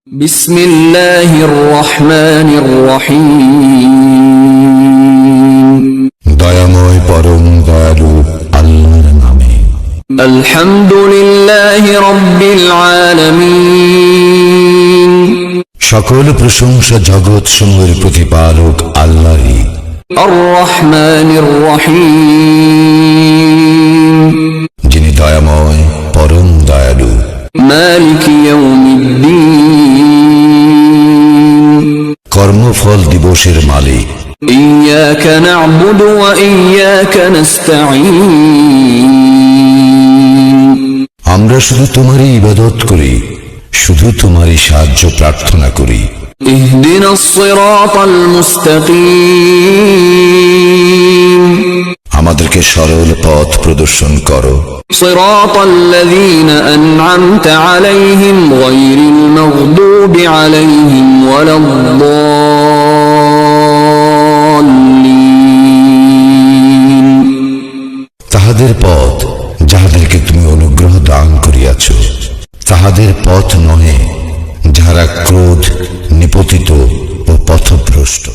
বিসমিল্লাহির রহমানির রহিম। দয়াময় পরম দয়ালু আল্লাহর নামে। আলহামদুলিল্লাহি রাব্বিল আলামিন। সকল প্রশংসা জগৎ সমূহের প্রতিপালক আল্লাহরই। আর রহমানির রহিম। যিনি দয়াময় পরম দয়ালু। মালিক ইয়াউমিদ্দিন। কর্মফল দিবসের মালিক। ইয়াকা না'বুদু ওয়া ইয়াকা নাস্তাঈন। আমরা শুধু তোমারই ইবাদত করি, শুধু তোমারই সাহায্য প্রার্থনা করি। ইহদিনাস সিরাতাল মুস্তাকিম। আমাদেরকে সরল পথ প্রদর্শন করো। সিরাতাল্লাযীনা আন'আমতা আলাইহিম গায়রিল মাগদুবি আলাইহিম ওয়ালাদ-দাল্লিন। তাহাদের পথ যাহাদেরকে তুমি অনুগ্রহ দান করিয়াছ, তাহাদের পথ নহে যাহারা ক্রোধ নিপতিত ও পথভ্রষ্ট।